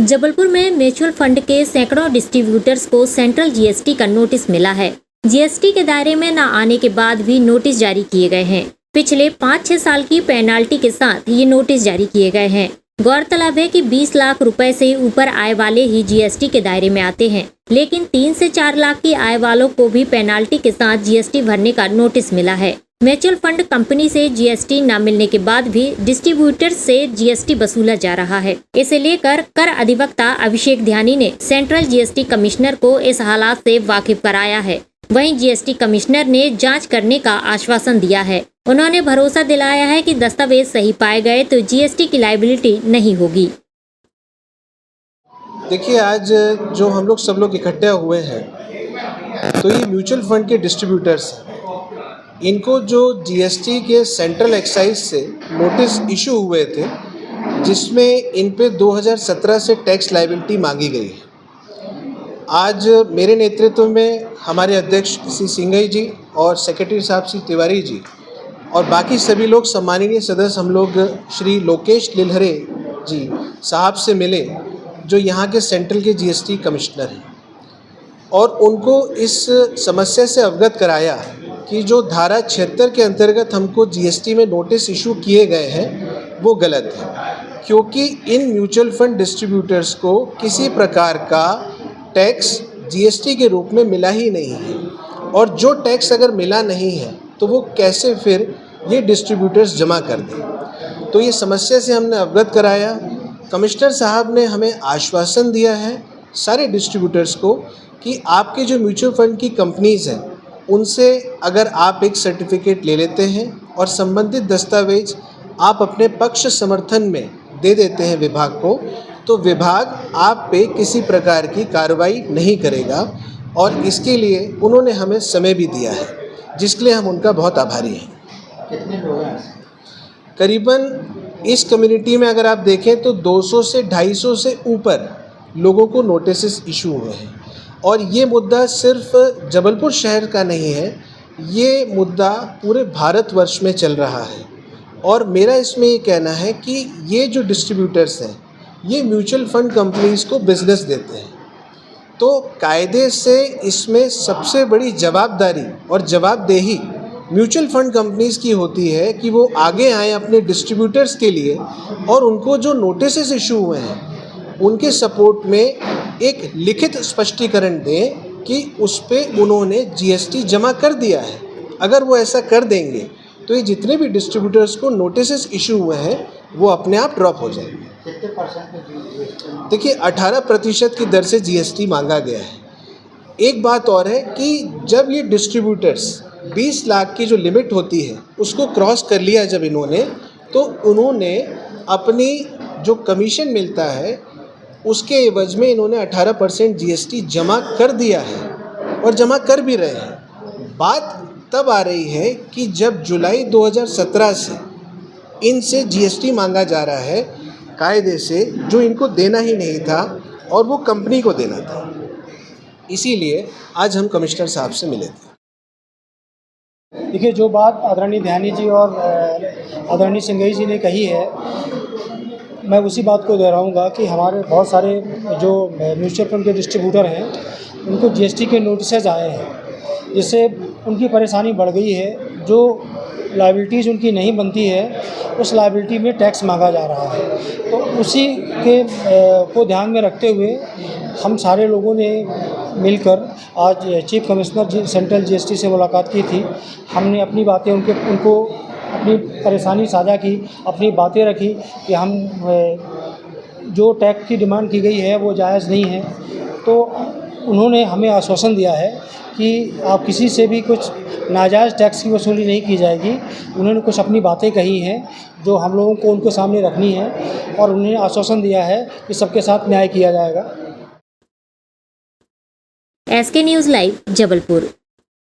जबलपुर में mutual fund के सैकड़ों डिस्ट्रीब्यूटर्स को सेंट्रल जीएसटी का नोटिस मिला है। जीएसटी के दायरे में न आने के बाद भी नोटिस जारी किए गए हैं। पिछले 5-6 साल की पेनाल्टी के साथ ये नोटिस जारी किए गए हैं। गौरतलब है कि 20 लाख रुपए से ऊपर आय वाले ही जीएसटी के दायरे में आते हैं, लेकिन 3 से 4 लाख की आय वालों को भी पेनाल्टी के साथ जीएसटी भरने का नोटिस मिला है। म्यूचुअल फंड कंपनी से जीएसटी न मिलने के बाद भी डिस्ट्रीब्यूटर से जीएसटी वसूला जा रहा है। इसे लेकर कर अधिवक्ता अभिषेक ध्यानी ने सेंट्रल जीएसटी कमिश्नर को इस हालात से वाकिफ कराया है। वहीं जीएसटी कमिश्नर ने जांच करने का आश्वासन दिया है। उन्होंने भरोसा दिलाया है कि दस्तावेज सही पाए गए तो जीएसटी की लायबिलिटी नहीं होगी। देखिए, आज जो हम लोग सब लोग इकट्ठे हुए हैं, तो ये म्यूचुअल फंड के डिस्ट्रीब्यूटर्स हैं। इनको जो जीएसटी के सेंट्रल एक्साइज से नोटिस इशू हुए थे, जिसमें इन पे 2017 से टैक्स लायबिलिटी मांगी गई है। आज मेरे नेतृत्व में हमारे अध्यक्ष श्री सिंघई जी और सेक्रेटरी साहब श्री तिवारी जी और बाकी सभी लोग, सम्माननीय सदस्य हम लोग श्री लोकेश लिलहरे जी साहब से मिले, जो यहाँ के सेंट्रल के जीएसटी कमिश्नर हैं, और उनको इस समस्या से अवगत कराया कि जो धारा 76 के अंतर्गत हमको जीएसटी में नोटिस इशू किए गए हैं वो गलत है, क्योंकि इन म्यूचुअल फंड डिस्ट्रीब्यूटर्स को किसी प्रकार का टैक्स जीएसटी के रूप में मिला ही नहीं है, और जो टैक्स अगर मिला नहीं है तो वो कैसे फिर ये डिस्ट्रीब्यूटर्स जमा कर दें। तो ये समस्या से हमने अवगत कराया। कमिश्नर साहब ने हमें आश्वासन दिया है सारे डिस्ट्रीब्यूटर्स को कि आपके जो म्यूचुअल फंड की कंपनीज़ हैं, उनसे अगर आप एक सर्टिफिकेट ले लेते हैं और संबंधित दस्तावेज आप अपने पक्ष समर्थन में दे देते हैं विभाग को, तो विभाग आप पे किसी प्रकार की कार्रवाई नहीं करेगा। और इसके लिए उन्होंने हमें समय भी दिया है, जिसके लिए हम उनका बहुत आभारी हैं। कितने लोग हैं? करीबन इस कम्युनिटी में अगर आप देखें तो 200 से 250 से ऊपर लोगों को नोटिस इशू हुए हैं। और ये मुद्दा सिर्फ जबलपुर शहर का नहीं है, ये मुद्दा पूरे भारतवर्ष में चल रहा है। और मेरा इसमें ये कहना है कि ये जो डिस्ट्रीब्यूटर्स हैं, ये म्यूचुअल फंड कंपनीज़ को बिज़नेस देते हैं, तो कायदे से इसमें सबसे बड़ी जवाबदारी और जवाबदेही म्यूचुअल फंड कंपनीज़ की होती है कि वो आगे आएँ अपने डिस्ट्रीब्यूटर्स के लिए और उनको जो नोटिस इशू हुए हैं उनके सपोर्ट में एक लिखित स्पष्टीकरण दें कि उस पे उन्होंने जीएसटी जमा कर दिया है। अगर वो ऐसा कर देंगे तो ये जितने भी डिस्ट्रीब्यूटर्स को नोटिस इशू हुए हैं वो अपने आप ड्रॉप हो जाएंगे। कितने %? देखिए, 18% की दर से जीएसटी मांगा गया है। एक बात और है कि जब ये डिस्ट्रीब्यूटर्स 20 लाख की जो लिमिट होती है उसको क्रॉस कर लिया जब इन्होंने, तो उन्होंने अपनी जो कमीशन मिलता है उसके एवज में इन्होंने 18% जीएसटी जमा कर दिया है और जमा कर भी रहे हैं। बात तब आ रही है कि जब जुलाई 2017 से इनसे जीएसटी मांगा जा रहा है कायदे से, जो इनको देना ही नहीं था और वो कंपनी को देना था। इसीलिए आज हम कमिश्नर साहब से मिले थे। देखिए, जो बात आदरणीय ध्यानी जी और आदरणीय सिंघई जी ने कही है, मैं उसी बात को दोहराऊंगा कि हमारे बहुत सारे जो म्यूचुअल फंड के डिस्ट्रीब्यूटर हैं उनको जीएसटी के नोटिसेज आए हैं, जिससे उनकी परेशानी बढ़ गई है। जो लायबिलिटीज़ उनकी नहीं बनती है उस लायबिलिटी में टैक्स मांगा जा रहा है। तो उसी के को ध्यान में रखते हुए हम सारे लोगों ने मिलकर आज चीफ कमिश्नर जी सेंट्रल जीएसटी से मुलाकात की थी। हमने अपनी बातें उनको अपनी परेशानी साझा की, अपनी बातें रखी कि हम जो टैक्स की डिमांड की गई है वो जायज़ नहीं है। तो उन्होंने हमें आश्वासन दिया है कि आप किसी से भी कुछ नाजायज़ टैक्स की वसूली नहीं की जाएगी। उन्होंने कुछ अपनी बातें कही हैं जो हम लोगों को उनके सामने रखनी है, और उन्होंने आश्वासन दिया है कि सबके साथ न्याय किया जाएगा। SK news live, Jabalpur.